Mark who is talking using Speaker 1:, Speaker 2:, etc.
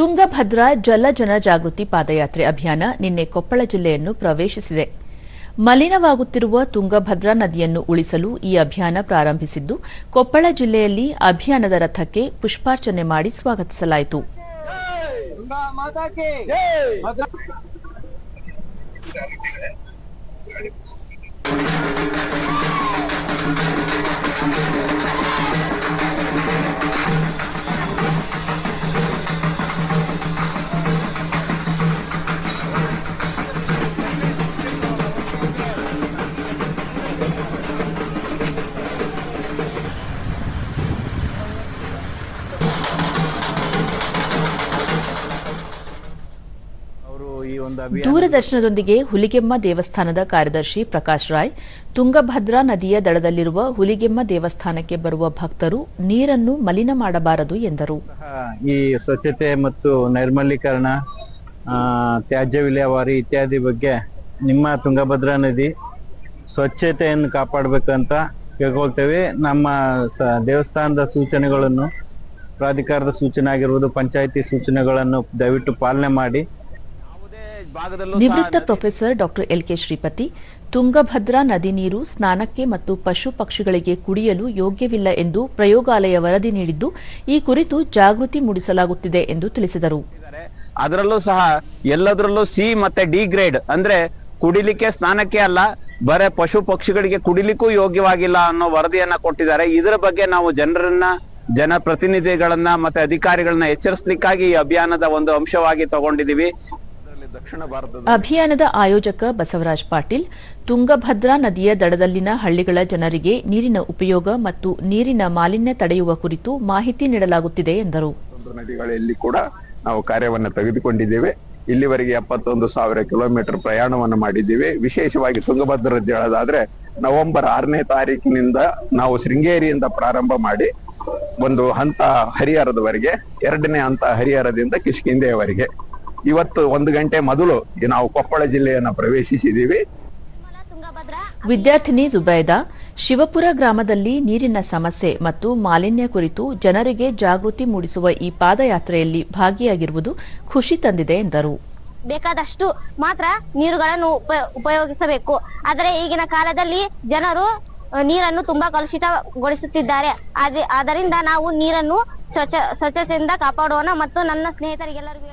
Speaker 1: ತುಂಗಭದ್ರಾ ಜಲ ಜನಜಾಗೃತಿ ಪಾದಯಾತ್ರೆ ಅಭಿಯಾನ ನಿನ್ನೆ ಕೊಪ್ಪಳ ಜಿಲ್ಲೆಯನ್ನು ಪ್ರವೇಶಿಸಿದೆ. ಮಲಿನವಾಗುತ್ತಿರುವ ತುಂಗಭದ್ರಾ ನದಿಯನ್ನು ಉಳಿಸಲು ಈ ಅಭಿಯಾನ ಪ್ರಾರಂಭಿಸಿದ್ದು, ಕೊಪ್ಪಳ ಜಿಲ್ಲೆಯಲ್ಲಿ ಅಭಿಯಾನದ ರಥಕ್ಕೆ ಪುಷ್ಪಾರ್ಚನೆ ಮಾಡಿ ಸ್ವಾಗತಿಸಲಾಯಿತು. ದೂರದರ್ಶನದೊಂದಿಗೆ ಹುಲಿಗೆಮ್ಮ ದೇವಸ್ಥಾನದ ಕಾರ್ಯದರ್ಶಿ ಪ್ರಕಾಶ್ ರಾಯ್, ತುಂಗಭದ್ರಾ ನದಿಯ ದಡದಲ್ಲಿರುವ ಹುಲಿಗೆಮ್ಮ ದೇವಸ್ಥಾನಕ್ಕೆ ಬರುವ ಭಕ್ತರು ನೀರನ್ನು ಮಲಿನ ಮಾಡಬಾರದು ಎಂದರು.
Speaker 2: ಈ ಸ್ವಚ್ಛತೆ ಮತ್ತು ನೈರ್ಮಲೀಕರಣ, ತ್ಯಾಜ್ಯ ವಿಲೇವಾರಿ ಇತ್ಯಾದಿ ಬಗ್ಗೆ ನಿಮ್ಮ ತುಂಗಭದ್ರಾ ನದಿ ಸ್ವಚ್ಛತೆಯನ್ನು ಕಾಪಾಡಬೇಕಂತ ಕೇಳ್ಕೊಳ್ತೇವೆ. ನಮ್ಮ ದೇವಸ್ಥಾನದ ಸೂಚನೆಗಳನ್ನು, ಪ್ರಾಧಿಕಾರದ ಸೂಚನೆ ಆಗಿರುವುದು, ಪಂಚಾಯಿತಿ ಸೂಚನೆಗಳನ್ನು ದಯವಿಟ್ಟು ಪಾಲನೆ ಮಾಡಿ.
Speaker 1: ನಿವೃತ್ತ professor doctor LK Shripati, Tungabhadra ನದಿ ನೀರು ಸ್ನಾನಕ್ಕೆ ಮತ್ತು ಪಶು ಪಕ್ಷಿಗಳಿಗೆ ಕುಡಿಯಲು ಯೋಗ್ಯವಿಲ್ಲ ಎಂದು ಪ್ರಯೋಗಾಲಯ ವರದಿ ನೀಡಿದ್ದು, ಈ ಕುರಿತು ಜಾಗೃತಿ ಮೂಡಿಸಲಾಗುತ್ತಿದೆ ಎಂದು ತಿಳಿಸಿದರು.
Speaker 3: ಅದರಲ್ಲೂ ಸಹ ಎಲ್ಲದರಲ್ಲೂ ಸಿ ಮತ್ತೆ ಡಿ ಗ್ರೇಡ್ ಅಂದ್ರೆ ಕುಡಿಲಿಕ್ಕೆ, ಸ್ನಾನಕ್ಕೆ ಅಲ್ಲ, ಬರೇ ಪಶು ಪಕ್ಷಿಗಳಿಗೆ ಕುಡಿಲಿಕ್ಕೂ ಯೋಗ್ಯವಾಗಿಲ್ಲ ಅನ್ನೋ ವರದಿಯನ್ನ ಕೊಟ್ಟಿದ್ದಾರೆ. ಇದರ ಬಗ್ಗೆ ನಾವು ಜನಪ್ರತಿನಿಧಿಗಳನ್ನ ಮತ್ತೆ ಅಧಿಕಾರಿಗಳನ್ನ ಎಚ್ಚರಿಸಲಿಕ್ಕಾಗಿ ಈ ಅಭಿಯಾನದ ಒಂದು ಅಂಶವಾಗಿ ತಗೊಂಡಿದ್ದೀವಿ.
Speaker 1: ಅಭಿಯಾನದ ಆಯೋಜಕ ಬಸವರಾಜ್ ಪಾಟೀಲ್, ತುಂಗಭದ್ರಾ ನದಿಯ ದಡದಲ್ಲಿನ ಹಳ್ಳಿಗಳ ಜನರಿಗೆ ನೀರಿನ ಉಪಯೋಗ ಮತ್ತು ನೀರಿನ ಮಾಲಿನ್ಯ ತಡೆಯುವ ಕುರಿತು ಮಾಹಿತಿ ನೀಡಲಾಗುತ್ತಿದೆ ಎಂದರು.
Speaker 4: ನದಿಗಳಲ್ಲಿ ಕೂಡ ನಾವು ಕಾರ್ಯವನ್ನು ತೆಗೆದುಕೊಂಡಿದ್ದೇವೆ. ಇಲ್ಲಿವರೆಗೆ 71,000 ಕಿಲೋಮೀಟರ್ ಪ್ರಯಾಣವನ್ನು ಮಾಡಿದ್ದೀವಿ. ವಿಶೇಷವಾಗಿ ತುಂಗಭದ್ರಾ ಜಲದಾದ್ರೆ ನವೆಂಬರ್ 6ನೇ ತಾರೀಕಿನಿಂದ ನಾವು ಶೃಂಗೇರಿಯಿಂದ ಪ್ರಾರಂಭ ಮಾಡಿ ಒಂದು ಹಂತ ಹರಿಹರದವರೆಗೆ, 2ನೇ ಹಂತ ಹರಿಹರದಿಂದ ಕಿಷ್ಕಿಂಧೆಯವರೆಗೆ ಇವತ್ತು 1 ಗಂಟೆ ಮೊದಲು ನಾವು ಕೊಪ್ಪಳ ಜಿಲ್ಲೆಯನ್ನು ಪ್ರವೇಶಿಸಿದ್ದೀವಿ.
Speaker 1: ವಿದ್ಯಾರ್ಥಿನಿ ಜುಬೈದಾ, ಶಿವಪುರ ಗ್ರಾಮದಲ್ಲಿ ನೀರಿನ ಸಮಸ್ಯೆ ಮತ್ತು ಮಾಲಿನ್ಯ ಕುರಿತು ಜನರಿಗೆ ಜಾಗೃತಿ ಮೂಡಿಸುವ ಈ ಪಾದಯಾತ್ರೆಯಲ್ಲಿ ಭಾಗಿಯಾಗಿರುವುದು ಖುಷಿ ತಂದಿದೆ ಎಂದರು.
Speaker 5: ಬೇಕಾದಷ್ಟು ಮಾತ್ರ ನೀರುಗಳನ್ನು ಉಪಯೋಗಿಸಬೇಕು. ಆದರೆ ಈಗಿನ ಕಾಲದಲ್ಲಿ ಜನರು ನೀರನ್ನು ತುಂಬಾ ಕಲುಷಿತಗೊಳಿಸುತ್ತಿದ್ದಾರೆ. ಆದ್ದರಿಂದ ನಾವು ನೀರನ್ನು ಸ್ವಚ್ಛತೆಯಿಂದ ಕಾಪಾಡೋಣ ಮತ್ತು ನನ್ನ ಸ್ನೇಹಿತರಿಗೆಲ್ಲರಿಗೂ